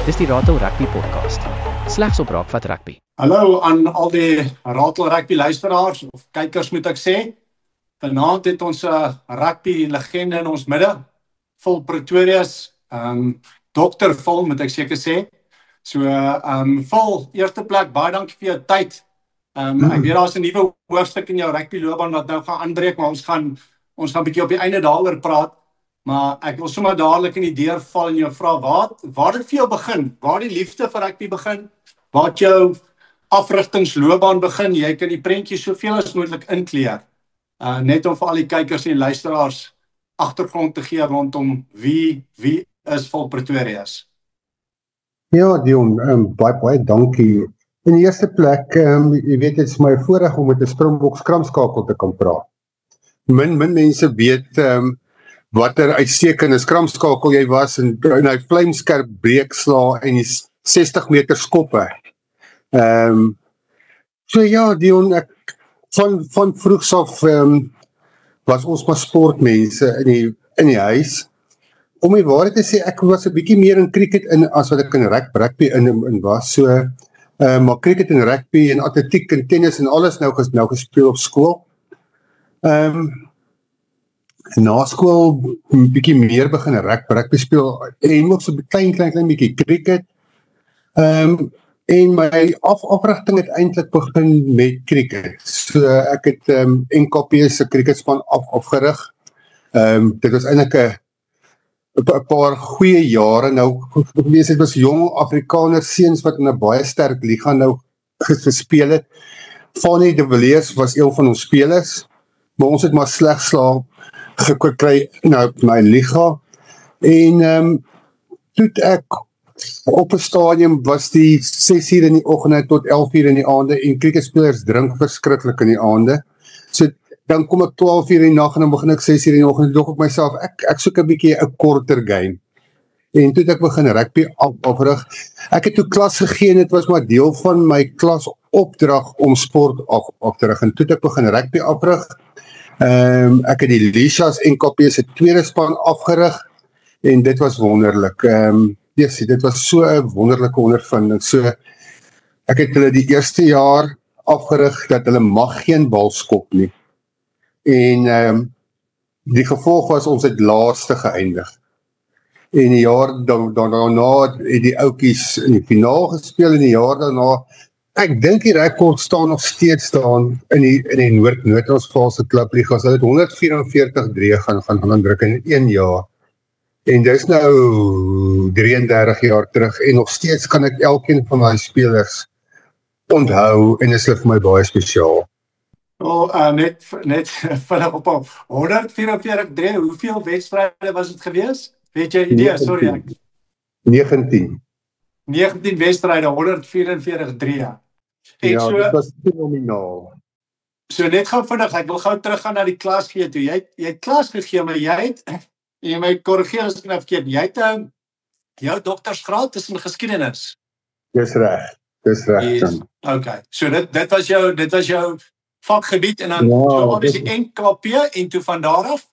Dis die Ratel Rugby podcast. Slegs op Raakvat Rugby. Hallo aan al die Ratel Rugby luisteraars of kykers moet ek sê. Vanaand het ons 'n rugby legende in ons midde, Phil Pretorius, Dr. Phil moet ek seker sê. So Phil, eerste plek, baie dankie vir jou tyd. Ek weet daar's 'n nuwe hoofstuk in jou rugby loopbaan wat nou gaan aanbreek, maar ons gaan 'n bietjie op die einde daaroor praat. Maar ek wil sommer dadelik in die deur val en jou vra, waar het vir jou begin? Waar die liefde vir rugby begin? Waar het jou afrigtingsloopbaan begin? Jy kan die prentjie soveel as moontlik inkleer. Net om vir al die kykers en luisteraars agtergrond te gee rondom wie is Phil Pretorius. Ja, Dion, baie dankie. In die eerste plek, jy weet, dit is my voorreg om met 'n Springbok skramskakel te kan praat. Min mense weet wat uitstekende skramskakel jy was en hy vlamskerp breeksla en die 60 meter skoppe. So ja, Dion, ek van vroegs af was ons maar sportmense in die huis. Om die waarheid te sê, ek was 'n bietjie meer in cricket in as wat ek in rugby in was. So maar cricket en rugby en atletiek en tennis en alles nou gespeel op skool. Na skool 'n bietjie meer begin rugby speel en ook so 'n klein bietjie cricket. En my afrigting het eintlik begin met cricket. So ek het NKP se cricketspan afgerig. Dit was eintlik 'n paar goeie jare nou. Dit was jong Afrikaner seuns wat in 'n baie sterk liga nou gespeel het. Fanny de Villiers was een van ons spelers, maar ons het maar sleg slaag gekry nou my liga. En toe ek op 'n stadium was die 6:00 in die oggende tot 11:00 in die aande en cricketspelers drink verskriklik in die aande. So dan kom ek 12:00 in die nag en dan begin ek 6:00 in die oggend dog ek myself ek soek 'n bietjie 'n korter game. En toe het ek begin rugby afrig. Ek het toe klas gegee en dit was maar deel van my klasopdrag om sport af te rig en toe het ek begin rugby afrig. Ek het die Lishas NKP se tweede span afgerig en dit was wonderlik. Dit was so 'n wonderlike ondervinding. So ek het hulle die eerste jaar afgerig dat hulle mag geen bal skop nie. En die gevolg was ons het laaste geëindig. En die jaar daarna het die ouetjies in die finaal gespeel en die jaar daarna, ek dink die rekord staan nog steeds staan in die Noord-Transvaal se klubliga. Hulle het 144-3 gaan druk in 1 jaar. En dis nou 33 jaar terug en nog steeds kan ek elkeen van my spelers onthou en is vir my baie spesiaal. Net vinnig op 144-3, hoeveel wedstryde was dit gewees? Weet jy idee? Sorry. 19 wedstryde, 144-3. Ja, dit was fenomenaal. So net gou vinnig, ek wil gou teruggaan na die klas gee toe. Jy het klas gegee, maar jy my korrigeer as ek nou verkeerd, jy het jou doktorsgraad is in geskiedenis. Dis reg. Yes. Okay. So dit was jou vakgebied en dan so is die NKP en toe van daar af?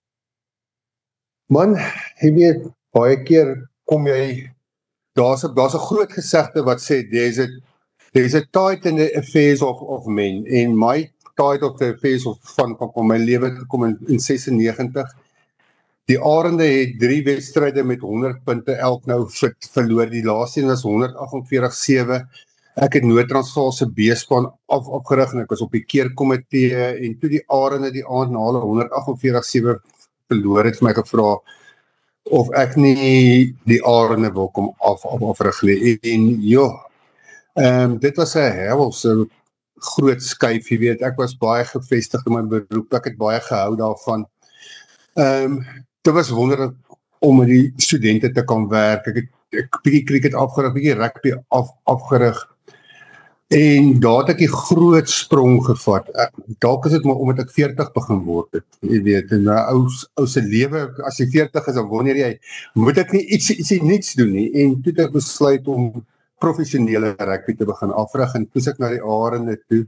Man, jy weet, baie keer kom jy, daar's 'n groot gesegde wat sê there's a tide in the affairs of men, en my tide of the affairs van my lewe gekom in 96. Die Arende het 3 wedstryde met 100 punte elk nou verloor. Die laaste een was 148-7. Ek het Noord-Transvaal se B-span afgerig en ek was op die keerkomitee en toe die Arende die aand na hulle 148-7 verloor het my gevra of ek nie die Arende wil kom afrig nie. En ja, dit was 'n helse groot skuif, jy weet. Ek was baie gevestig in my beroep. Ek het baie gehou daarvan. Dit was wonderlik om met die studente te kan werk. Ek het bietjie cricket afgerig, bietjie rugby afgerig. En daar het ek die groot sprong gevat. Dalk is dit maar omdat ek 40 begin word het. Jy weet, in 'n ou se lewe, as jy 40 is, dan wonder jy, moet ek nie ietsie niets doen nie. En toe het ek besluit om professionele rugby te begin afrig en toe ek na die Arende toe.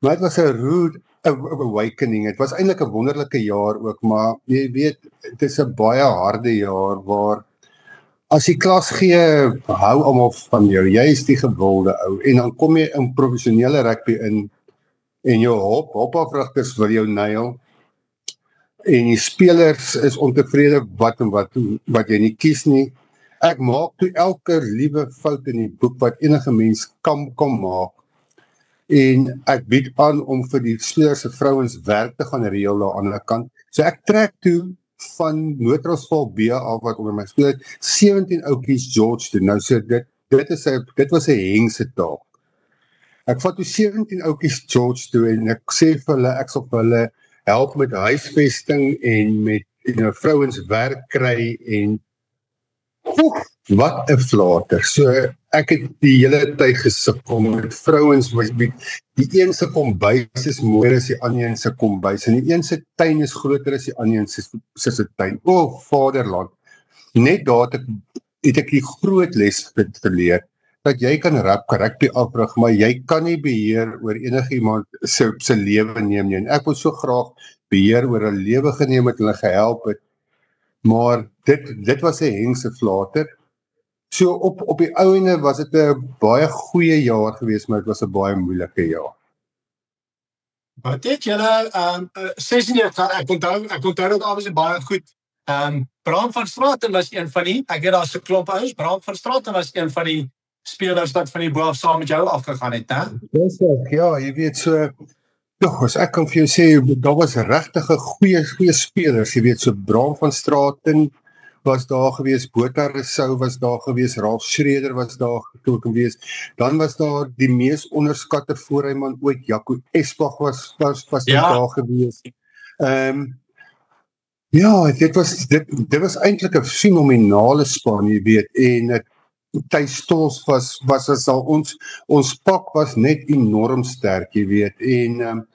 Maar dit was 'n rude awakening. Dit was eintlik 'n wonderlike jaar ook, maar jy weet, dit is 'n baie harde jaar waar as die klas gee, hou almal van jou, jy is die gewilde ou, en dan kom jy in professionele rugby in, en jou hopafrigters wil jou nail, en die spelers is ontevrede wat jy nie kies nie. Ek maak toe elke liewe fout in die boek wat enige mens kan maak, en ek bied aan om vir die spelers se vrouens werk te gaan reël aan die ander kant. So ek trek toe van Noordrasval B af wat onder my speel het, 17 oukies George toe. Nou so dit was 'n hengse taak. Ek vat toe 17 oukies George toe en ek sê vir hulle, ek sal vir hulle help met huisvesting en met vrouens werk kry en wat 'n flater. So ek het die hele tyd gesukkel met vrouens, die een se kombuis is mooier as die ander een se kombuis, en die een se tuin is groter as die ander een se tuin. O, vaderland. Net daar het ek die groot les geleer, dat jy kan rugby afrig, maar jy kan nie beheer oor enigiemand se lewe neem nie. En ek wil so graag beheer oor 'n lewe geneem het, hulle gehelp het, maar dit was 'n hengse flater. So op die ou ende was dit 'n baie goeie jaar geweest, maar dit was 'n baie moeilike jaar. Wat het julle 96, ek onthou dit albei baie goed. Bram van Straten was een van die, ek het daar so klomp ouens, Bram van Straten was een van die spelers wat van die bo af saam met jou afgegaan het, hè? Dis ek, ja, jy weet so, as ek kan vir jou sê, daar was regtig 'n goeie spelers, jy weet so Bram van Straten was daar gewees, Botha Rousseau was daar gewees, Ralf Schreder was daar gewees, dan was daar die mees onderskatte voorryman ooit, Jaco Esbach was daar gewees. Ja, dit was eintlik 'n fenominale span, jy weet, en Thys Stols was as al ons pak was net enorm sterk, jy weet, en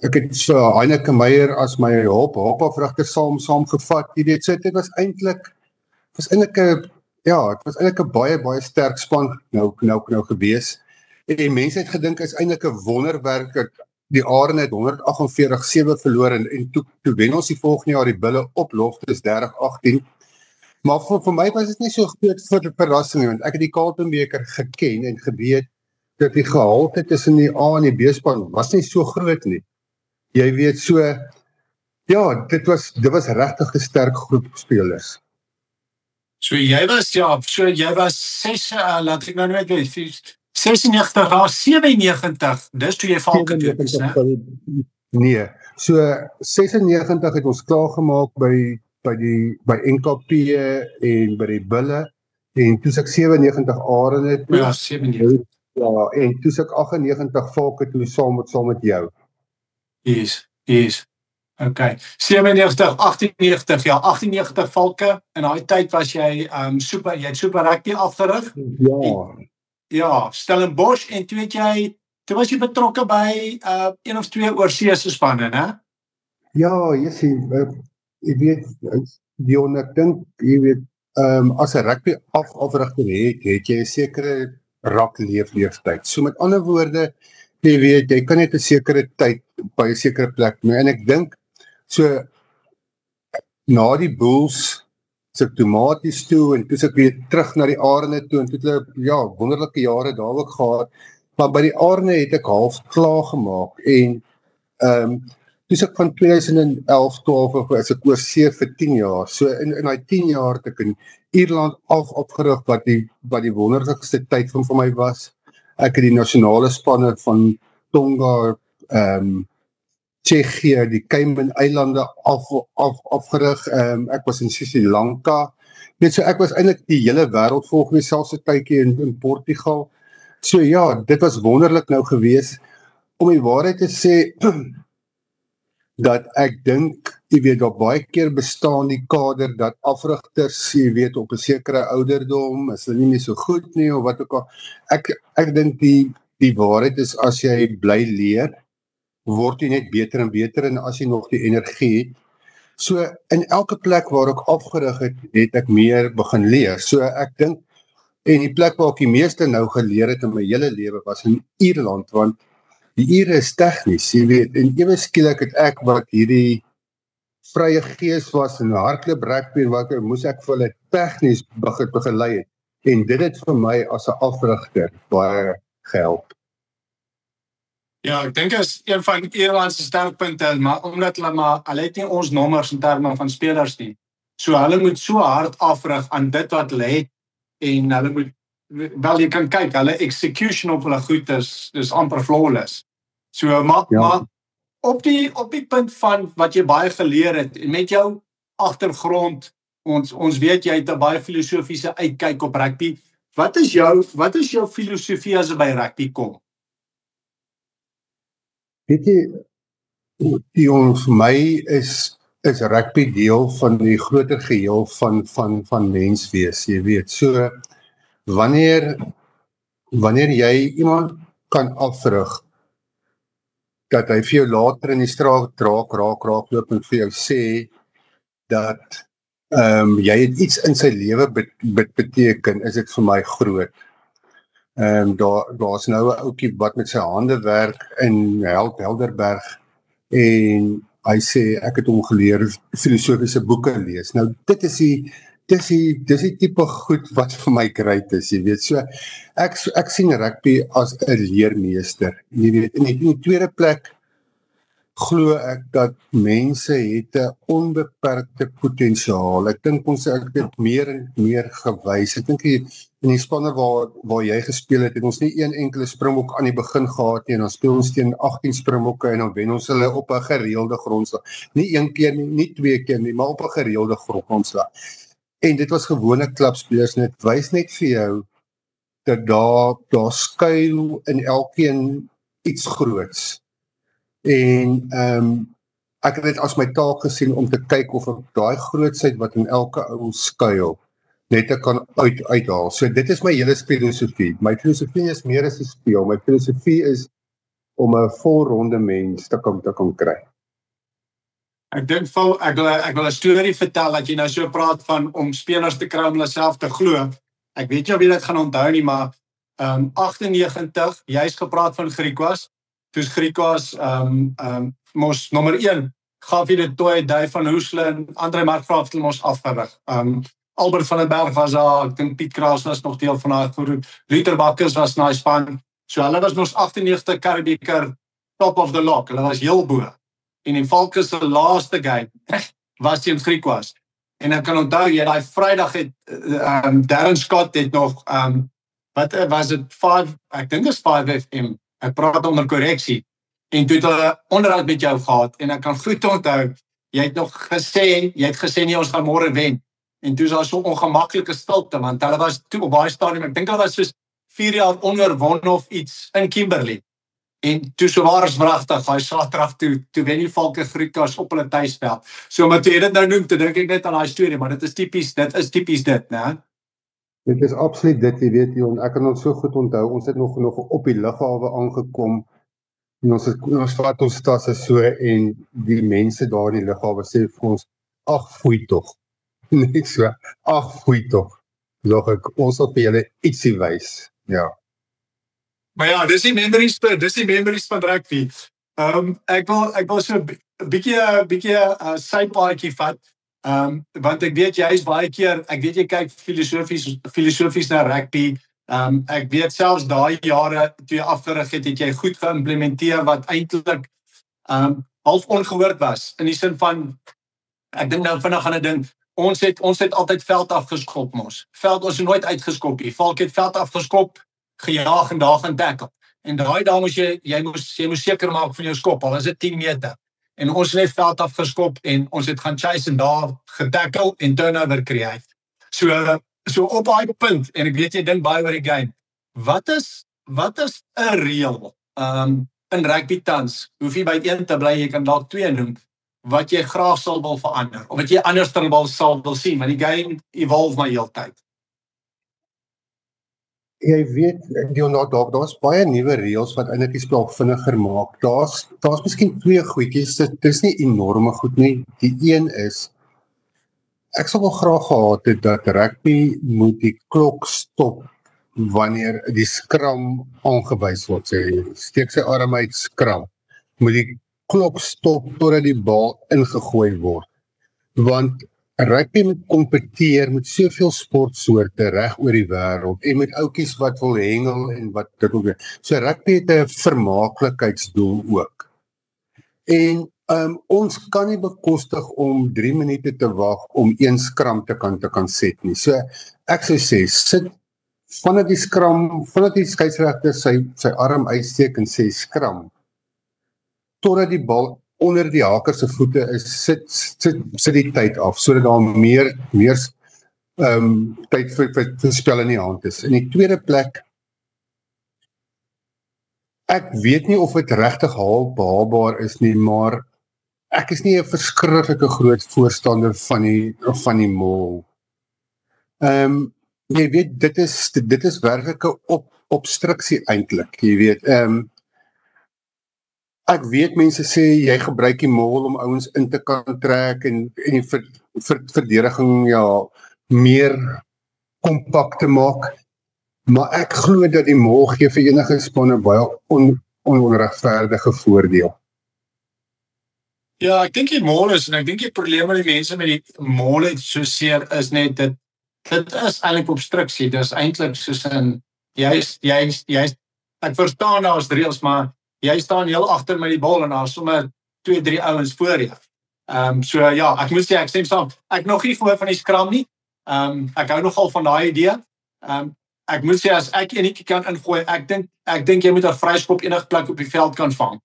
ek het so Heineke Meyer as my hopafrigter saamgevat, jy weet, so dit was eintlik 'n baie sterk span nou gewees, en mense het gedink is eintlik 'n wonderwerk, dat die Arende het 148-7 verloor, en toe wen ons die volgende jaar die Bulle op Loftus 30-18, maar vir my was dit nie so groot vir die verrassing, want ek het die Carlton-beker geken en geweet dat die gehalte tussen die A en die B-span was nie so groot nie. Jy weet so, ja, dit was regtig 'n sterk groep spelers. So jy was 6, laat ek nou net weet, 96, 97, dis toe jy Valke toe is, né? Nee, so 96 het ons klaargemaak by NKP en by die Bulle, en toe ek 97 Arende toe. Ja, 97. Ja, en toe ek 98 Valke toe saam met jou. Yes. Okay. 97, 98, ja, 98 Valke, in daai tyd was jy jy het super rugby afgerig. Ja. Ja, Stellenbosch, en toe was jy betrokke by 1 of 2 oorseese spanne, né? Ja, jy weet, Dion, ek dink, jy weet, as 'n rugby afrigter het jy 'n sekere leeftyd. So met ander woorde, jy weet, jy kan net 'n sekere tyd by 'n sekere plek, en ek dink, so, na die Bulls, so ek tomaties toe, en toe ek weer terug na die Arende toe, en toe hulle, ja, wonderlike jare daar ook gehad, maar by die Arende het ek half klaar gemaak, en toe ek van 2011-12, as ek oorsee vir 10 jaar, so in die 10 jaar het ek in Ierland opgerig, wat die wonderlikste tyd van vir my was. Ek het die nasionale spanne van Tonga, Tsjechië, die Cayman-eilande afgerig, ek was in Sri Lanka, net so ek was eintlik die hele wêreld vol gewees, selfs 'n tydjie in Portugal. So ja, dit was wonderlik nou gewees, om die waarheid te sê, dat ek dink, jy weet, daar baie keer bestaan die kader, dat afrigters, jy weet, op 'n sekere ouderdom, is hulle nie so goed nie, of wat ook al. Ek dink die waarheid is, as jy bly leer, word jy net beter en beter, en as jy nog die energie het. So, in elke plek waar ek afgerig het ek meer begin leer. So, ek dink, en die plek waar ek die meeste nou geleer het in my hele lewe, was in Ierland, want die Ire is tegnies, jy weet, en ewe skielik het ek wat hierdie vrye gees was, in 'n hardloop rugby, wat moes ek vir hulle tegnies begelei het. En dit het vir my as 'n afrigter baie gehelp. Ja, ek dink is een van Ierland se sterkpunte, maar omdat hulle het nie ons nommers in terme van spelers nie. So hulle moet so hard afrig aan dit wat hulle het en hulle moet wel jy kan kyk, hulle execution op hulle goed is amper flawless. So maar op die punt van wat jy baie geleer het en met jou agtergrond, ons weet jy het 'n baie filosofiese uitkyk op rugby. Wat is jou filosofie as jy by rugby kom? Weet jy, vir my is rugby deel van die groter geheel van menswees, jy weet. So, wanneer jy iemand kan afrig, dat hy vir jou later in die straat raak loop en vir jou sê, dat jy het iets in sy lewe beteken, is dit vir my groot. Daar's nou 'n ouetjie wat met sy hande werk in Helderberg en hy sê ek het hom geleer filosofiese boeke lees. Nou dit is die tipe goed wat vir my great is, jy weet. So ek sien rugby as 'n leermeester. Jy weet, in die tweede plek glo ek dat mense het 'n onbeperkte potensiaal. Ek dink ons het dit meer en meer gewys. Ek dink in die spanne waar jy gespeel het ons nie een enkele Springbok aan die begin gehad nie en dan speel ons teen 18 Springbokke en dan wen ons hulle op 'n gereelde grondslag. Nie een keer nie, nie twee keer nie, maar op 'n gereelde grondslag. En dit was gewone klubspelers en dit wys net vir jou dat daar skuil in elkeen iets groots. En ek het dit as my taak gesien om te kyk of ek daai grootsheid wat in elke ou skuil net kan uithaal. So dit is my hele filosofie. My filosofie is meer as 'n speel. My filosofie is om 'n volronde mens te kan kry. Ek dink ek wil 'n storie vertel dat jy nou so praat van om spelers te kry om hulle self te glo. Ek weet nie of jy dit gaan onthou nie, maar 98, jy's gepraat van Griquas. Toe's Griquas mos nommer 1 gaf jy dit toe Dave van Hoesle en Andre Markgraaf het mos afgerig. Albert van den Berg was daar, ek dink Piet Kraus was nog deel van daai groep. Luther Bakkers was na die span. So hulle was mos 98 Karibeker top of the lock. Hulle was heel bo. En die Falcons se laaste game was teen Griquas. En ek kan onthou jy daai Vrydag het Darren Scott het nog wat was dit 5, ek dink is 5 FM. Ek praat onder korreksie. En toe het hulle onderhoud met jou gehad en ek kan goed onthou jy het nog gesê nie ons gaan môre wen. En toe is daar so ongemaklike stilte want hulle was toe op baie stadium, ek dink hulle was soos 4 jaar onderwon of iets in Kimberley. En toe so waar is wragtig, hy Saterdag toe wen die Valke Griquas op hulle tuisveld. So maar toe jy dit nou noem, toe dink ek net aan daai storie, maar dit is tipies dit, né? Dit is absoluut dit, jy weet jy, ek kan ons so goed onthou, ons het nog op die lughawe aangekom, en ons vat ons tasse so, en die mense daar in die lughawe sê vir ons, ag foei tog, net so, ag foei tog, dog ek, ons sal vir julle ietsie wys, ja. Maar ja, dis die memories van rugby. Ek wil so 'n bietjie sypaadjie vat. Want ek weet jy is baie keer, ek weet jy kyk filosofies na rugby. Ek weet selfs daai jare toe jy afgerig het jy goed geïmplementeer wat eintlik half ongehoord was in die sin van ek dink nou vinnig aan 'n ding. Ons het altyd veld afgeskop mos. Ons het nooit uitgeskop nie. Valk het veld afgeskop, gejaag en daar gaan tackle. En daar moes jy moes seker maak van jou skop, al is dit 10 meter. En ons het net veld afgeskop en ons het gaan chase en daar getackle en turnover create. So op daai punt, en ek weet jy dink baie oor die game, wat is 'n reël in rugby tans? Hoef jy by 1 te bly, jy kan dalk 2 noem, wat jy graag sal wil verander, of wat jy anders sal wil sien, want die game evolve maar heeltyd. Jy weet, daar's baie nuwe reëls wat eintlik die spel vinniger maak. Daar's miskien 2 goedjies, dit is nie enorme goed nie. Die een is, ek sal wel graag gehad het dat rugby moet die klok stop wanneer die skram aangewys word. Sy steek sy arm uit skram. Moet die klok stop totdat die bal ingegooi word. Want Rugby moet kompeteer met soveel sportsoorte reg oor die wêreld en met ouetjies wat wil hengel en wat dit ook. So rugby het 'n vermaaklikheidsdoel ook. En ons kan nie bekostig om 3 minute te wag om een skram te kan set nie. So ek sou sê, sit vanaf die skeieregter sy arm uitsteek en sê skram, totdat die bal onder die haker se voete is, sit die tyd af, sodat daar meer tyd vir spel in die hand is. In die tweede plek, ek weet nie of dit regtig haalbaar is nie, maar ek is nie 'n verskriklike groot voorstander van die mol. Jy weet, dit is werklik 'n obstruksie eintlik, jy weet. Ek weet mense sê jy gebruik die mol om ouens in te kan trek en die verdediging meer kompak te maak, maar ek glo dat die mol gee vir enige spanne baie onregverdige voordeel. Ja, ek dink die mol is, en ek dink die probleem met die mense met die mol het so seer is net dit is eintlik obstruksie. Dis eintlik soos in ek verstaan daar is reëls, maar jy staan heel agter met die bal en daar is sommer 2-3 ouens voor jou. So ja, ek moet sê ek stem saam. Ek nog nie gehoor van die skram nie. Ek hou nogal van daai idee. Ek moet sê as ek enetjie kan ingooi, ek dink jy moet 'n vryskop enige plek op die veld kan vang.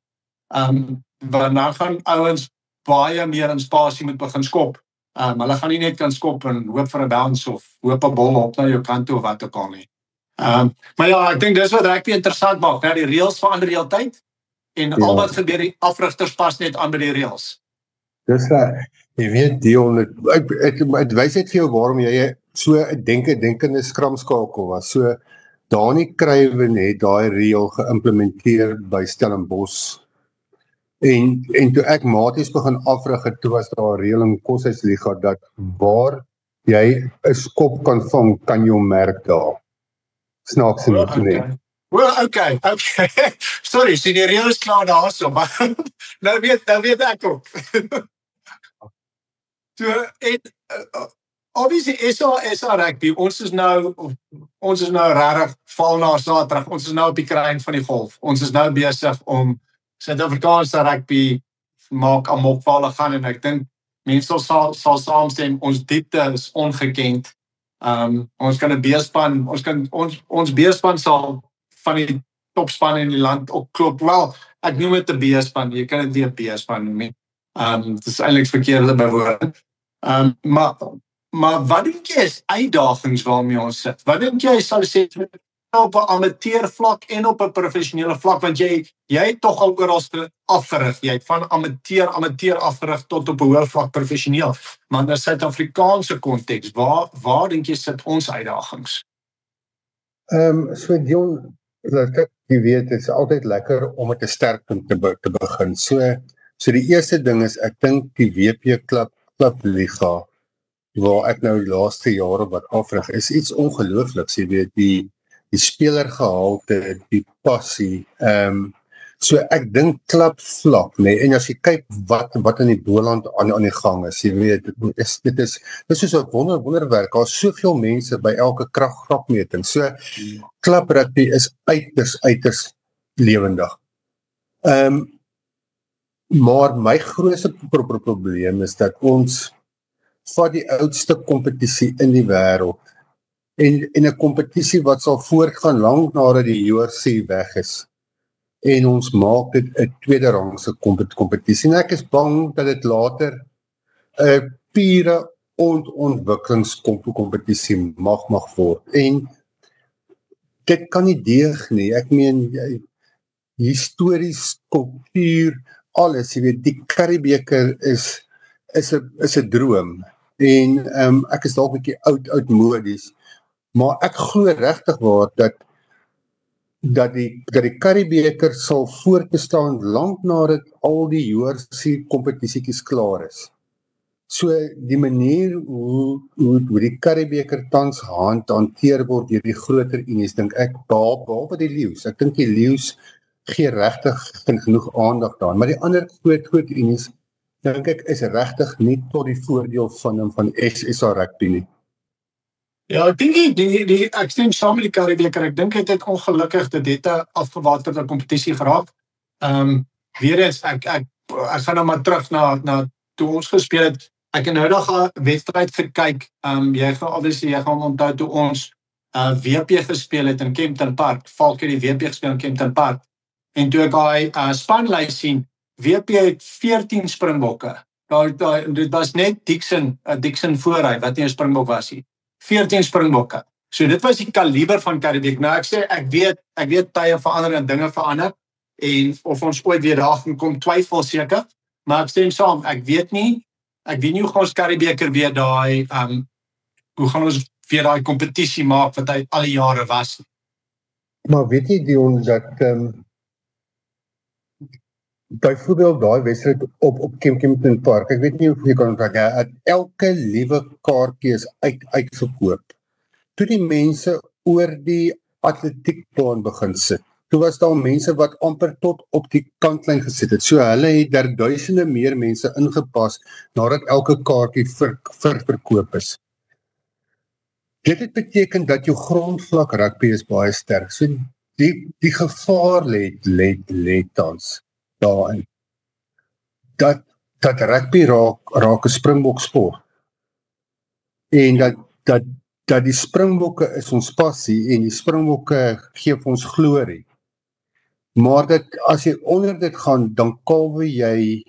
Want dan gaan ouens baie meer in spasie moet begin skop. Hulle gaan nie net kan skop en hoop vir 'n bounce of hoop 'n bal op na jou kant toe of wat ook al nie. Maar ja, ek dink dis wat rugby interessant maak. Nou die reëls verander heeltyd en al wat gebeur, die afrigters pas net aan by die reëls. Dis jy weet Dion, het wys net vir jou waarom jy so 'n denkende skramskakel was. So Dani Kruiven het daai reël geïmplementeer by Stellenbosch. En toe ek maties begin afrig het, toe was daar 'n reël in Koshuisliga dat waar jy 'n skop kan vang, kan jy hom merk daar. Snaaks nie, nee. Well, okay. Sorry, so die reël is klaar daarso, maar nou weet ek ook. So, obviously, SA rugby, ons is nou regtig val na Saterdag, ons is nou op die kruin van die golf. Ons is nou besig om Suid-Afrikaanse rugby maak amok vir hulle gaan, en ek dink mense sal saamstem, ons diepte is ongekend. Ons kan 'n B-span, ons B-span sal van die topspan in die land ook klop. Wel, ek noem dit 'n B-span, jy kan dit nie 'n B-span noem nie. Dit is eintlik verkeerde bewoording. Maar wat dink jy is uitdagings waarmee ons sit? Wat dink jy sal sê op 'n amateur vlak en op 'n professionele vlak, want jy het tog al oral afgerig. Jy het van amateur afgerig tot op 'n hoër vlak professioneel. Maar in 'n Suid-Afrikaanse konteks, waar dink jy sit ons uitdagings? So Dion, jy weet, dit is altyd lekker om met 'n sterk punt te begin. So die eerste ding is, ek dink die WP Klub Liga, waar ek nou die laaste jare wat afrig, is iets ongeloofliks. Jy weet, die spelergehalte, die passie. So ek dink klubvlak, nee, en as jy kyk wat in die Boland aan die gang is, jy weet, dit is soos 'n wonderwerk. Daar is soveel mense by elke kragmeting. So klubrugby is uiters lewendig. Maar my grootste probleem is dat ons vat die oudste kompetisie in die wêreld en 'n kompetisie wat sal voortgaan lank nadat die URC weg is. En ons maak dit 'n tweede rangse kompetisie. En ek is bang dat dit later 'n pure ontwikkelingskompetisie mag word. En dit kan nie deeg nie. Ek meen, histories, kultuur, alles, jy weet, die Currie-beker is 'n droom. En ek is dalk 'n bietjie oudmodies, maar ek glo regtig waar dat die Currie-beker sal voortbestaan lank nadat al die URC kompetisietjies klaar is. So die manier hoe die Currie-beker tans hanteer word deur die groter unies, dink ek, behalwe die leeu's. Ek dink die leeu's gee regtig genoeg aandag daaraan, maar die ander groot unies dink ek is regtig nie tot die voordeel van SA rugby nie. Ja, ek dink ek stem saam met die Karibeker. Ek dink dit het ongelukkig dit 'n afgewaterde kompetisie geraak. Weer eens ek gaan nou maar terug na toe ons gespeel het. Ek het nou nog 'n wedstryd gekyk. Jy gaan onthou toe ons WP gespeel het in Kempton Park. Falke het die WP gespeel in Kempton Park. En toe ek daai spanlys sien, WP het 14 springbokke. Dit was net Dixon vooruit wat nie 'n springbok was nie. 14 springbokke. So dit was die kaliber van Karibeker. Nou ek sê ek weet tye verander en dinge verander en of ons ooit weer daar gaan kom twyfel seker, maar ek stem saam. Ek weet nie hoe gaan ons Karibeker weer hoe gaan ons weer daai kompetisie maak wat hy al die jare was. Maar weet jy Dion dat byvoorbeeld daai wedstryd op Kempton Park, ek weet nie of jy kan onthou dat elke liewe kaartjie is uitverkoop. Toe die mense oor die atletiekbaan begin sit, toe was daar mense wat amper tot op die kantlyn gesit het. So hulle het daar duisende meer mense ingepas nadat elke kaartjie verkoop is. Dit het beteken dat jou grondvlak rugby is baie sterk. So die gevaar lê tans daarin. Dat rugby raak 'n springbok sport. En dat die springbokke is ons passie en die springbokke gee vir ons glorie. Maar dat as jy onder dit gaan, dan kalwe jy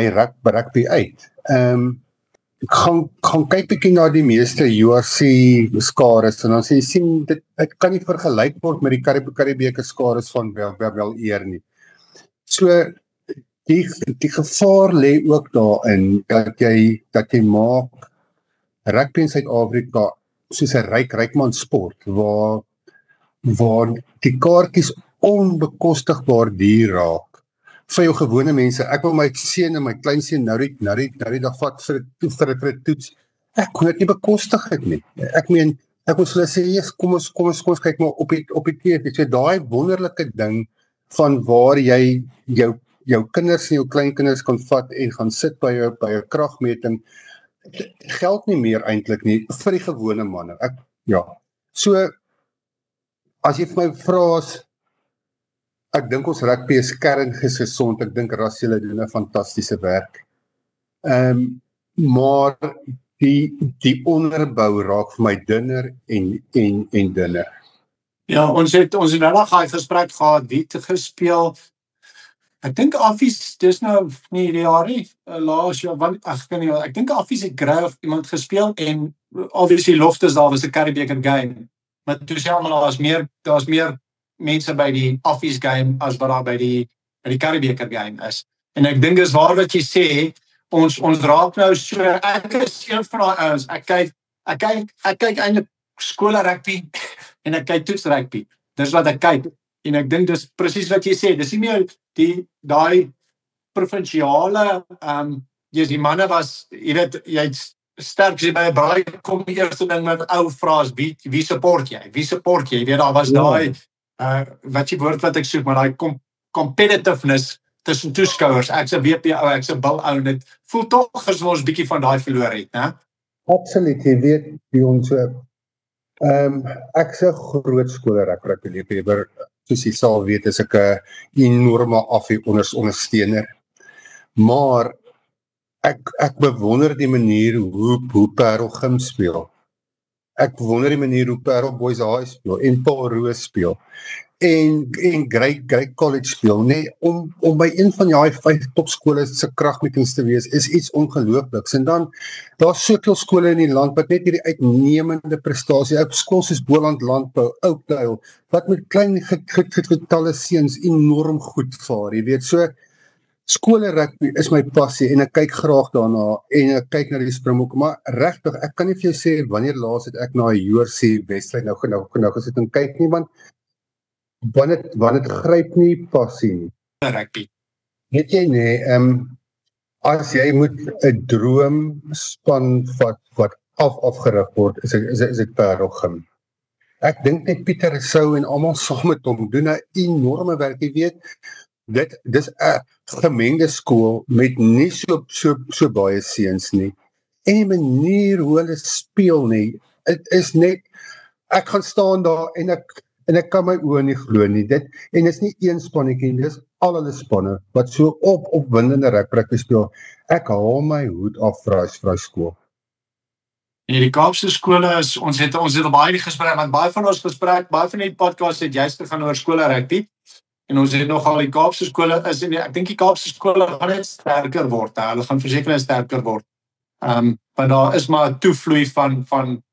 rugby uit. Gaan kyk bietjie na die meeste URC skares en dan sê jy sien dit kan nie vergelyk word met die Karibeker skares van wel eer nie. So die gevaar lê ook daarin dat jy maak rugby in Suid-Afrika soos 'n rykman sport waar die kaartjies onbekostigbaar duur raak vir jou gewone mense. Ek wil my seun en my kleinseun nou die dag vat vir 'n toets. Ek kon dit nie bekostig het nie. Ek meen, ek moes hulle sê, "Jesus, kom ons kyk maar op die TV." So daai wonderlike ding van waar jy jou kinders en jou kleinkinders kan vat en gaan sit by 'n kragmeting, geld nie meer eintlik nie vir die gewone manne. So as jy vir my vra, ek dink ons rugby is kerngesond. Ek dink Russell doen 'n fantastiese werk. Maar die onderbou raak vir my dunner en dunner. Ja, ons het nou nog 'n gesprek gehad, wie te gespeel. Ek dink Affies, dis nou nie hierdie jaar nie, laas jaar, ek dink Affies het Grey of iemand gespeel en obviously Loftus daar was 'n Karibeker game. Maar toe sê almal daar's meer mense by die Affies game as wat daar by die Karibeker game is. En ek dink is waar wat jy sê, ons raak nou so, ek is een van daai ouens, ek kyk eintlik skole rugby en ek kyk toets rugby. Dis wat ek kyk. En ek dink dis presies wat jy sê, dis nie meer daai provinsiale die manne was, jy weet, jy's sterk jy by 'n braai kom die eerste ding met ou vraas, wie support jy? Wie support jy? Jy weet daar was daai wat jy woord wat ek soek, maar daai competitiveness tussen toeskouers. Ek's 'n WP ou, ek's 'n bil ou, dit voel tog as ons bietjie van daai verloor het, né? Absoluut, jy weet by ons ek's 'n groot skole rugby-liefhebber. Soos jy sal weet, is ek 'n enorme ondersteuner. Maar ek bewonder die manier hoe Parel Gym speel. Ek bewonder die manier hoe Parel Boys High speel en Paul Roos speel. En Grey College speel, nee, om by een van die 5 topskole se kragmetings te wees, is iets ongeloofliks. En dan, daar's soveel skole in die land, wat net hierdie uitnemende prestasie, op skool soos Boland Landbou, Oakdale, wat met klein getalle seuns enorm goed vaar, jy weet, so, skole rugby is my passie, en ek kyk graag daarna, en ek kyk na die Springbokke, maar regtig, ek kan nie vir jou sê, wanneer laas het ek na 'n URC wedstryd nou gesit en kyk nie, want het gryp nie passie nie. Rugby. Weet jy nie, as jy moet 'n droomspan wat afgerig word, is dit Parel Gym. Ek dink net Pieter Rousseau en almal saam met hom doen 'n enorme werk, jy weet, dis 'n gemengde skool met nie so baie seuns nie. En die manier hoe hulle speel nie, dit is net, ek gaan staan daar en ek kan my oë nie glo nie. En dis nie een spannetjie nie, dis al hulle spanne wat so opwindende rugby speel. Ek haal my hoed af vir hy skool. Die Kaapse skole is, ons het al baie gesprek, want baie van die podcast het juist gegaan oor skole rugby. En ons het nogal die Kaapse skole ek dink die Kaapse skole gaan net sterker word. Hulle gaan verseker sterker word. Want daar is maar 'n toevloei van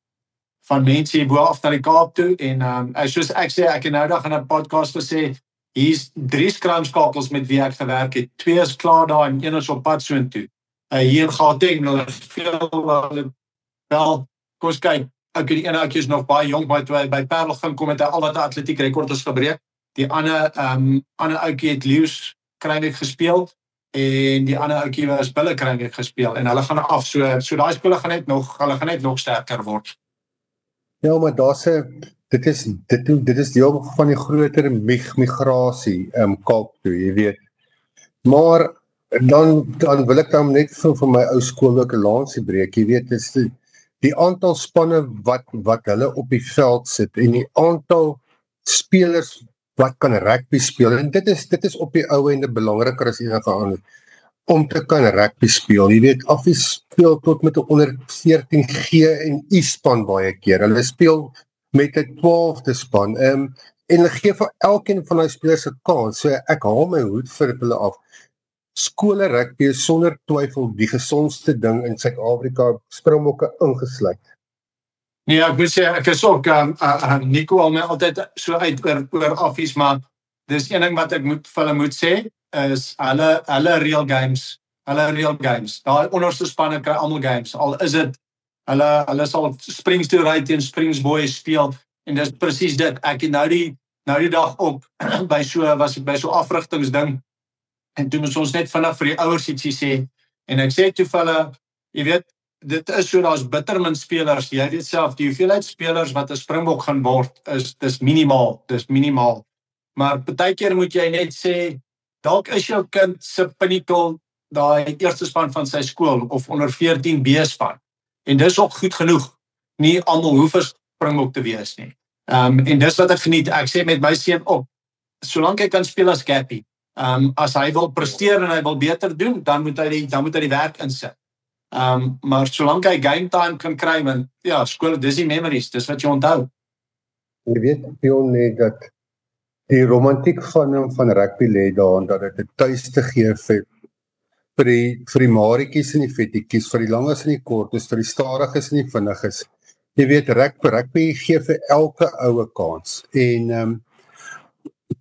mense hier bo af na die Kaap toe en soos ek sê, ek het nou dag in 'n podcast gesê, hier's 3 skramskakels met wie ek gewerk het. 2 is klaar daar en 1 is op pad soontoe. Hier in Gauteng, hulle speel wel, kom ons kyk, die ene ouetjie is nog baie jonk, maar toe hy by Parel gaan kom het hy al wat 'n atletiek rekord is gebreek. Die ander ouetjie het Leeu's Kruiweg gespeel en die ander ouetjie was Bulle Kruiweg gespeel en hulle gaan af. So daai skole gaan net nog sterker word. Ja, maar dit is deel van die groter migrasie Kaap toe, jy weet. Maar dan wil ek dan net vir my ou skool ook 'n lansie breek, jy weet, dis die aantal spanne wat hulle op die veld sit en die aantal spelers wat kan rugby speel, en dit is op die ou ende belangriker as enige ander, om te kan rugby speel. Jy weet, Affies speel tot met 'n onder 14 G en I span baie keer. Hulle speel met 'n 12de span. En hulle gee vir elkeen van die spelers 'n kans. So ek haal my hoed vir hulle af. Skole rugby is sonder twyfel die gesondste ding in Suid-Afrika, Springbokke ingesluit. Nee, ek moet sê, ek is ook, Nico al my altyd so uit oor Affies, maar dis een ding wat ek vir hulle moet sê, is hulle real games, daai onderste spanne kry almal games, al is dit, hulle sal Springs toe ry teen Springs Boys speel, en dis presies dit, ek het nou die dag op, was ek by so afrigtingsding, en toe moes ons net vinnig vir die ouers ietsie sê, en ek sê toe vir hulle, jy weet, dit is so, daar's bittermin spelers, jy weet self, die hoeveelheid spelers wat 'n Springbok gaan word, dis minimaal, maar partykeer moet jy net sê, dalk is jou kind se pinnacle daai eerste span van sy skool, of onder 14 B-span, en dis ook goed genoeg, nie almal hoef 'n Springbok te wees nie, en dis wat ek geniet, ek sê met my seun op, solank hy kan speel as Gappy, as hy wil presteer en hy wil beter doen, dan moet hy die werk insit. Maar solank hy game time kan kry, want ja, skool, dis die memories, dis wat jy onthou. Jy weet, Pion, nee, dat die romantiek van rugby lê daarin, dat dit 'n tuiste gee vir die maritjies en die vettetjies, vir die langes en die kortes, vir die stadiges en die vinniges. Jy weet, rugby gee vir elke oue kans. En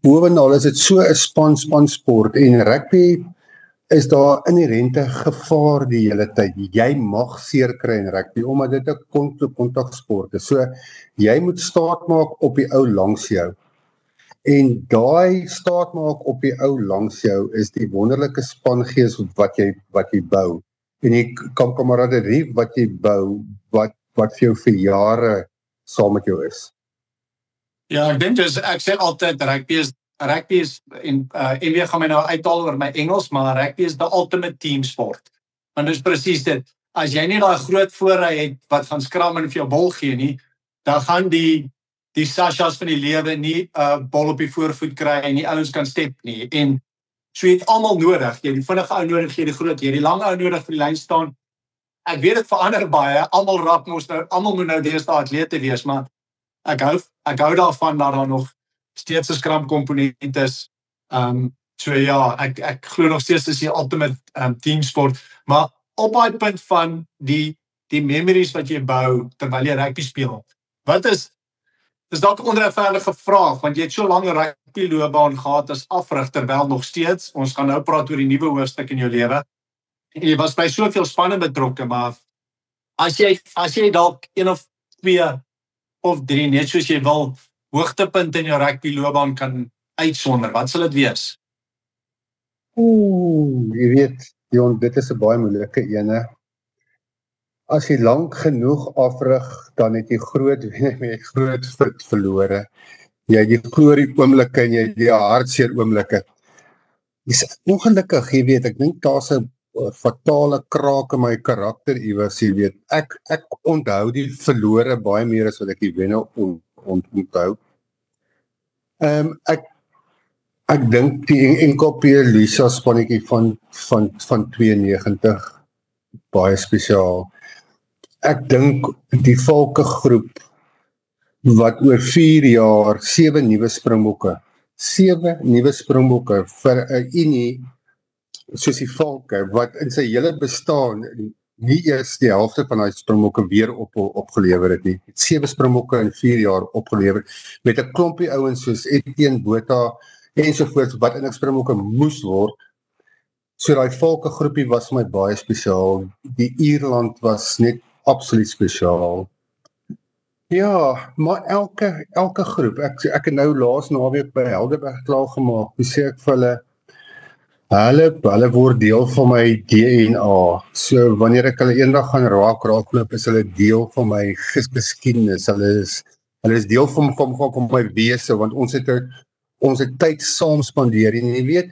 bovenal is dit so 'n span sport, en rugby is daar inherente gevaar die hele tyd. Jy mag seer kry in rugby, omdat dit 'n kontaksport is. So, jy moet staat maak op die ou langs jou. En daai staat maak op die ou langs jou is die wonderlike spangees wat jy bou. En die kameraderie wat jy bou, wat vir jou vir jare saam met jou is. Ja, ek dink ek sê altyd, rugby is en weer gaan my nou uithaal oor my Engels, maar rugby is the ultimate team sport. Want dis presies dit. As jy nie daai groot voorry het wat gaan skram en vir jou bal gee nie, dan gaan die Sashas van die lewe nie 'n bal op die voorvoet kry en die ouens kan step nie. En so jy het almal nodig. Jy het die vinnige ou nodig, jy het die groot, jy het die lang ou nodig vir die lyn staan. Ek weet dit verander baie. Almal moet nou deesdae atlete wees, maar ek hou daarvan dat daar nog steeds 'n skram komponent is. So ja, ek glo nog steeds dis die ultimate teamsport, maar op daai punt van die memories wat jy bou terwyl jy rugby speel. Dis dalk 'n onregverdige vraag, want jy het so lank 'n rugby loopbaan gehad as afrigter, wel nog steeds. Ons gaan nou praat oor die nuwe hoofstuk in jou lewe. Jy was by soveel spanne betrokke, maar as jy dalk 1 of 2 of 3, net soos jy wil, hoogtepunt in jou rugby loopbaan kan uitsonder, wat sal dit wees? Jy weet, Jon, dit is 'n baie moeilike ene. As jy lank genoeg afrig, dan het jy groot verlore. Jy het die glorie oomblikke en jy het die hartseer oomblikke. is ongelukkig, jy weet, ek dink daar's 'n fatale kraak in my karakter iewers, jy weet. Ek onthou die verlore baie meer as wat ek die wenne onthou. Ek dink die NKP Lisa spannetjie van 92 baie spesiaal. Ek dink die Valke-groep wat oor 4 jaar 7 nuwe Springbokke vir 'n unie soos die Valke wat in sy hele bestaan nie eers die helfte van daai Springbokke weer opgelewer het nie. 7 Springbokke in 4 jaar opgelewer met 'n klompie ouens soos Etienne Botha ensovoorts wat in 'n Springbokke moes word. So daai Valke groepie was vir my baie spesiaal. Die Ierland was net absoluut spesiaal. Ja, maar elke groep, ek het nou laas naweek by Helderberg klaar gemaak, hoe sê ek vir hulle word deel van my DNA, so wanneer ek hulle eendag gaan raakloop, is hulle deel van my geskiedenis, hulle is deel van my wese, want ons het tyd saam spandeer, en jy weet,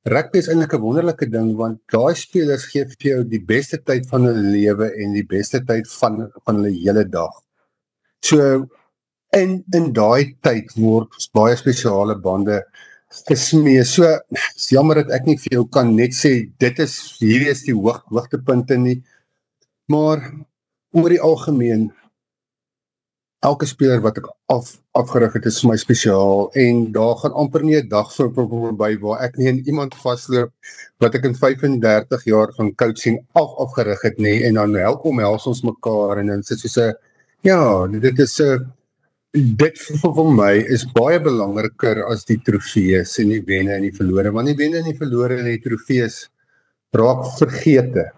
rugby is eintlik 'n wonderlike ding, want daai spelers gee vir jou die beste tyd van hulle lewe, en die beste tyd van hulle hele dag. So, in daai tyd word baie spesiale bande gesmee. So, is jammer dat ek nie vir jou kan net sê, hierdie is die hoogtepunte nie, maar oor die algemeen, elke speler wat ek afgerig het, is vir my spesiaal, en daar gaan amper nie 'n dag verby waar ek nie in iemand vasloop, wat ek in 35 jaar van coaching afgerig het nie, en dan omhels ons mekaar, en dan sit soos ja, dit vir my is baie belangriker as die trofees en die wenne en die verlore, want die wenne en die verlore en die trofees raak vergete,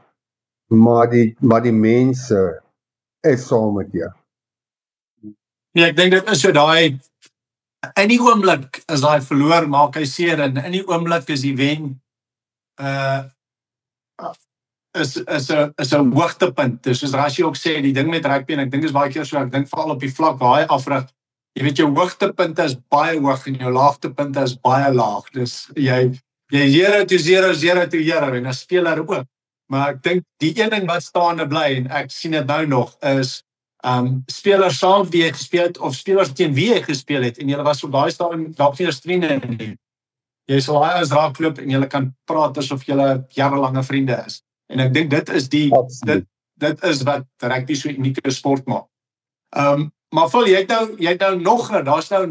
maar die mense is saam met jou. Ja, ek dink dit is so daai, in die oomblik is daai verloor, maak hy seer, en in die oomblik is die wen, is 'n hoogtepunt. Dus soos Rashi ook sê, die ding met rugby, en ek dink is baie keer so, ek dink veral op die vlak waar hy afrig, jy weet, jou hoogtepunte is baie hoog, en jou laagtepunte is baie laag. Dus jy 0 to 0, 0 to 0, en as speler ook. Maar ek dink, die een ding wat staande bly, en ek sien dit nou nog, is spelers saam wie jy gespeel het, of spelers teen wie jy gespeel het, en jy was op daai stadium dalk nie as vriende nie. Jy sal daai as raakloop, en jy kan praat asof jy jarelange vriende is. En ek dink dit is dit is wat rugby so 'n unieke sport maak. Maar Phil, jy het nou nog, daar's nou 'n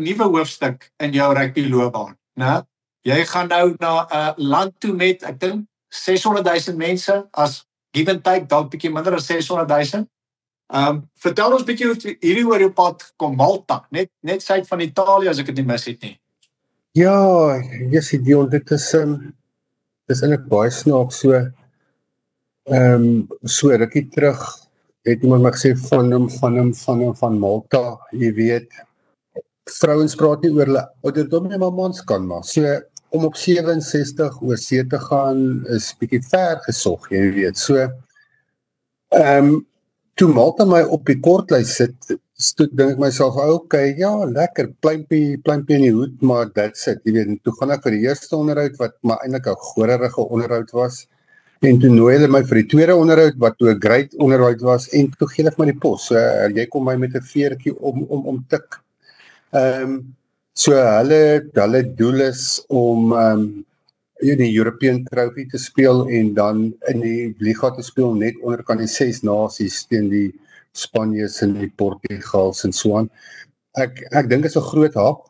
nuwe hoofstuk in jou rugby loopbaan, né? Jy gaan nou na 'n land toe met, ek dink 600,000 mense, as give and take, dalk bietjie minder as 600,000. Vertel ons bietjie hoe hierdie oor jou pad kom, Malta, net suid van Italië, as ek dit nie mis het nie. Ja, yes, Dion, dit is eintlik baie snaaks, so rukkie terug, het iemand my gesê van Malta, jy weet, vrouens praat nie oor hulle ouderdom nie, maar mans kan maar, so om op 67 oor see te gaan, is bietjie ver gesog, jy weet, so, toe Malta my op die kortlys sit, dink ek myself, okay, ja, lekker, pluimpie in die hoed, maar that's it, jy weet, en toe gaan ek vir die eerste onderhoud, wat maar eintlik 'n gorerige onderhoud was, en toe nooi hulle my vir die tweede onderhoud, wat toe 'n great onderhoud was, en toe gee hulle my die pos, so jy kom my met 'n veertjie om tik. So hulle doel is om die European Trophy te speel, en dan in die Liga te speel, net onder kan die 6 nasies, teen die Spanjes en die Portugals en so aan. Ek dink is 'n groot hap,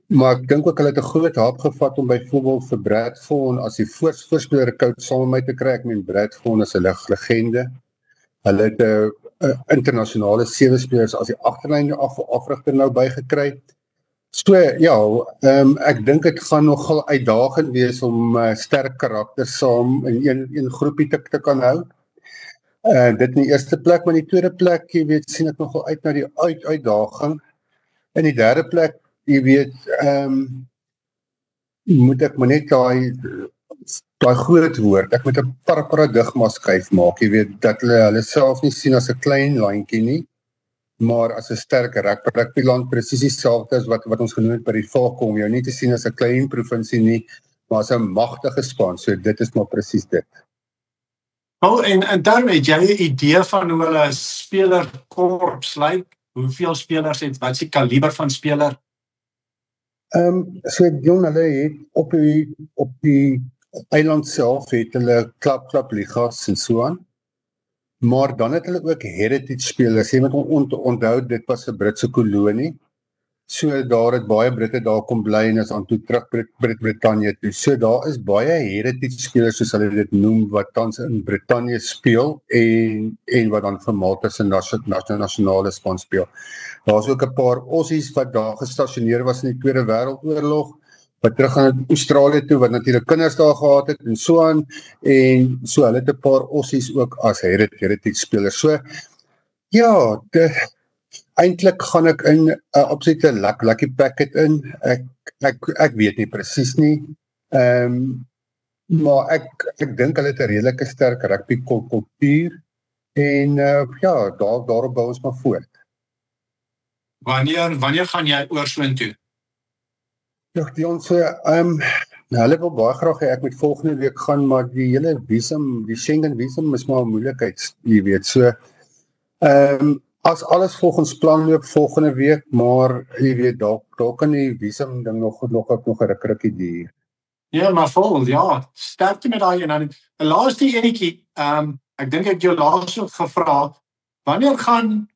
maar ek dink ook hulle het 'n groot hap gevat om byvoorbeeld vir Brad Vaughan as die voorspeler coach saam met my te kry. Ek meen Brad Vaughan is 'n legende. Hulle het 'n internasionale 7 spelers as die agterlyn afrigter nou bygekry. So ja, ek dink dit gaan nogal uitdagend wees om sterk karakters saam in een groepie te kan hou. Dit in die eerste plek, maar in die tweede plek, jy weet, sien ek nogal uit na die uitdaging. In die derde plek, jy weet, moet ek maar net daai groot woord, ek moet 'n paradigma skuif maak, jy weet, dat hulle self nie sien as 'n klein landjie nie, maar as 'n sterk rugbyland presies dieselfde as wat ons genoem het by die Falcon, om jou nie te sien as 'n klein provinsie nie, maar as 'n magtige span. So dit is maar presies dit. En dan het jy 'n idee van hoe hulle spelerkorps lyk? Hoeveel spelers het, wat is die kaliber van speler? So Dion, hulle het op die eiland self het hulle klap ligas en so aan. Maar dan het hulle ook heritage spelers. Jy moet onthou, dit was 'n Britse kolonie. So daar het baie Britte daar kom bly en is aan toe terug Brittanje toe. So daar is baie heritage spelers, soos hulle dit noem, wat tans in Brittanje speel en wat dan vir Malta se nasionale span speel. Daar's ook 'n paar Aussies wat daar gestasioneer was in die Tweede Wêreldoorlog, wat terug gaan Australië toe, wat natuurlik kinders daar gehad het en so aan, en so hulle het 'n paar Aussies ook as heritage spelers. So ja, eintlik gaan ek in 'n absolute lucky packet in. Ek weet nie presies nie. Maar ek dink hulle het 'n redelike sterk rugby kultuur en ja, daarop bou ons maar voort. Wanneer gaan jy oorsoon toe? Ja, hulle wil baie graag hê ek moet volgende week gaan, maar die hele visum, die Schengen visum is maar 'n moeilikheid, jy weet. So as alles volgens plan loop volgende week, maar jy weet, daar kan die visum ding nog 'n rukkie duur. Ja, maar vol, ja. Sterkte met daai en dan 'n laaste enetjie. Ek dink ek jou laas ook gevra, wanneer gaan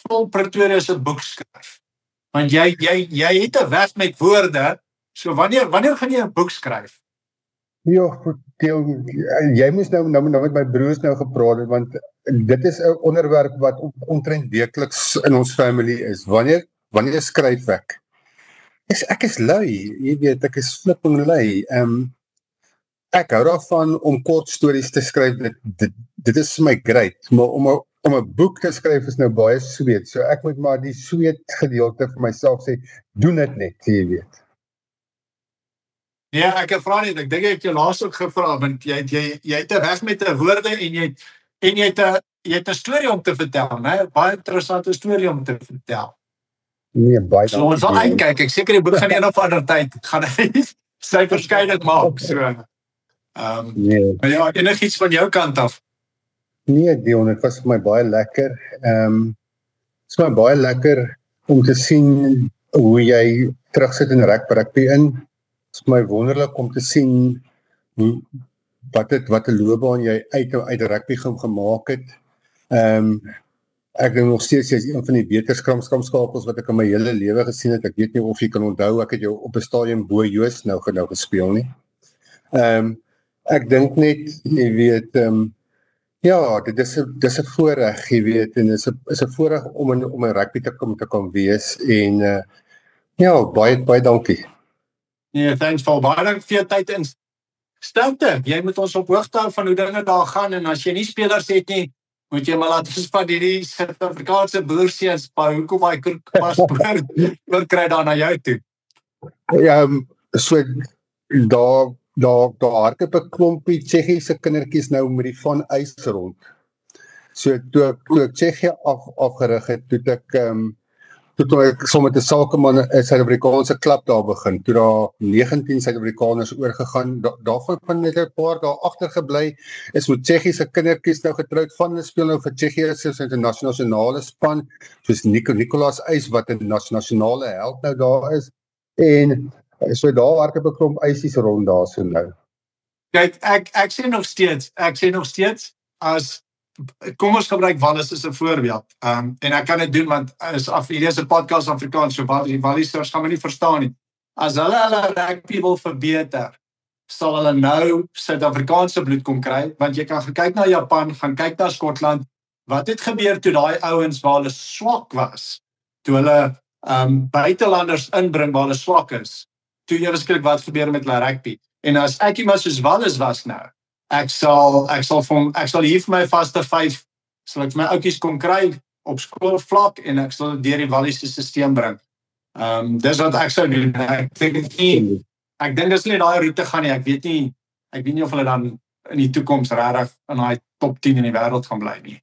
Vol Pretoria se boek skryf? Want jy het 'n weg met woorde. So wanneer gaan jy 'n boek skryf? Ja, jy moes nou met my broers gepraat het, want dit is 'n onderwerp wat omtrent weekliks in ons familie is. Wanneer skryf ek? Ek is lui, jy weet, ek is flipping lui. Ek hou daarvan om kort stories te skryf, dit is my great, maar om 'n boek te skryf is nou baie sweet, so ek moet maar die sweet gedeelte vir myself sê, doen dit net, jy weet. Ja, ek vra net, ek dink ek het jou laas ook gevra, want jy het 'n weg met 'n woorde en jy het 'n storie om te vertel, né? Baie interessante storie om te vertel. Nee, baie so, ons sal uitkyk, ek seker die boek gaan een of ander tyd, gaan hy sy verskynheid maak, so. Nee. Maar ja, enigiets van jou kant af? Nee, Dion, het was vir my baie lekker. Het is my baie lekker om te sien hoe jy terugsit in rugby in. Het is my wonderlik om te sien wat 'n loopbaan jy uit rugby gemaak het. Ek dink nog steeds jy is een van die beter skramskapels wat ek in my hele lewe gesien het. Ek weet nie of jy kan onthou, ek het jou op 'n stadion bo Joos nou gespeel nie. Ek dink net, jy weet, ja, dit is 'n voorreg, jy weet, en dit is 'n voorreg om 'n rugby te kan wees, en ja, baie dankie. Nee, thanks Paul, baie dankie vir jou tyd en sterkte. Jy moet ons op hoogte hou van hoe dinge daar gaan, en as jy nie spelers het nie, moet jy maar laat ons van hierdie Suid-Afrikaanse boerseuns hoekom hy paspoort oorkry daar na jou toe. Ja, so daar hardloop 'n klompie Tsjechiese kindertjies nou met die van ys rond. So toe ek Tsjechië afgerig het, toe ek sommer met 'n sakeman 'n Suid-Afrikaanse klub daar begin, toe daar 19 Suid-Afrikaners oorgegaan, daarvan van net 'n paar daar agtergebly, is met Tsjechiese kindertjies nou getroud, van hulle speel nou vir Tsjechië se internasionale span, soos Nicolas Ys wat 'n nasionale held nou daar is, en so daar hardloop 'n klomp ysies rond daar so nou. Kyk, ek sê nog steeds, as kom ons gebruik Wallis as 'n voorbeeld. En ek kan dit doen want hierdie is 'n podcast Afrikaans, so Wallisers gaan my nie verstaan nie. As hulle rugby wil verbeter, sal hulle nou Suid-Afrikaanse bloed kom kry, want jy kan gaan kyk na Japan, gaan kyk na Skotland. Wat het gebeur toe daai ouens waar hulle swak was? Toe hulle buitelanders inbring waar hulle swak is. Toe jy beskryf wat gebeur met hulle rugby. En as ek iemand soos Wallis was nou, ek sal hier vir my vaste 5, sal ek my oudjies kon kry op skoolvlak en ek sal dit deur die Walliese stelsel bring. Dis wat ek sou doen. Ek dink dis nie daai roete gaan nie. Ek weet nie of hulle dan in die toekoms regtig in daai top 10 in die wêreld gaan bly nie.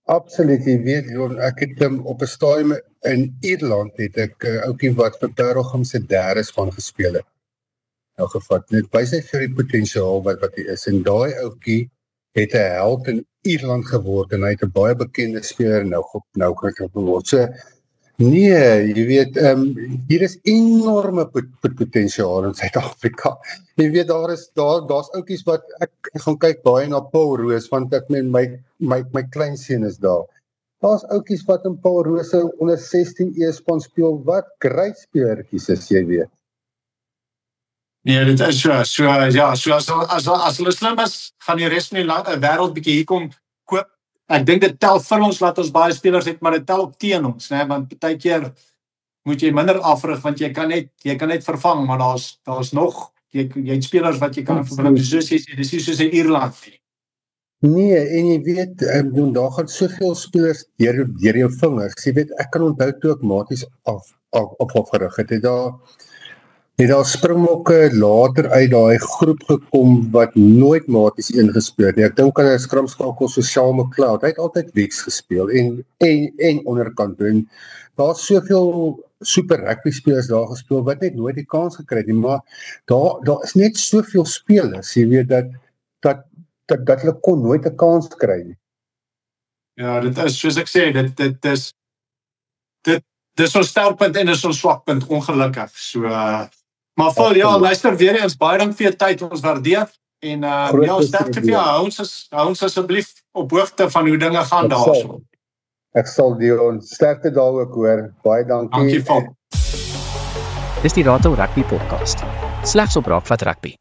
Absoluut, jy weet, Jon, ek het op 'n stadium in Ierland het ek 'n ouetjie wat vir Parelham se derde van gespeel het. Nou gevat, net wys hy vir die potensiaal wat hy is, en daai ouetjie het 'n held in Ierland geword, en hy het 'n baie bekende speler nou geword. So, nee, jy weet, hier is enorme potensiaal in Suid-Afrika. Jy weet, daar's ouetjies wat, ek gaan kyk baie na Paul Roos, want ek meen, my kleinseun is daar. Daar's ouetjies wat in Paul Roos se onder 16 E-span speel, wat great spelertjies is, jy weet. Nee, dit is so as hulle slim is, gaan die res van die wêreld bietjie hier kom koop. Ek dink dit tel vir ons, laat ons baie spelers het, maar dit tel ook teen ons, né? Want partykeer moet jy minder afrig, want jy kan net vervang, maar daar's nog, jy het spelers wat jy kan vervang, soos jy sê, dis nie soos in Ierland nie. Nee, en jy weet, daar gaan soveel spelers deur jou vingers. Jy weet, ek kan onthou toe ek maties afgerig het, het daar Springbokke later uit daai groep gekom wat nooit maties ingespeel het. Ek dink aan 'n skramskakel so Sean McLeod. Hy het altyd weeks gespeel en onderkant doen. Daar's soveel super rugby spelers daar gespeel wat net nooit die kans gekry het nie, maar daar is net soveel spelers, jy weet dat hulle kon nooit 'n kans kry nie. Ja, dit is soos ek sê, dit is ons sterkpunt en is ons swakpunt, ongelukkig. So maar vol, ja, luister weer eens, baie dank vir jou tyd, ons waardeer, en ja, sterkte vir jou, hou ons asseblief op hoogte van hoe dinge gaan daarso. Ek sal die sterkte daar ook hoor, baie dankie. Dankie, Vol. Dis die Rato Rugby Podcast. Slegs op Raak vat Rugby.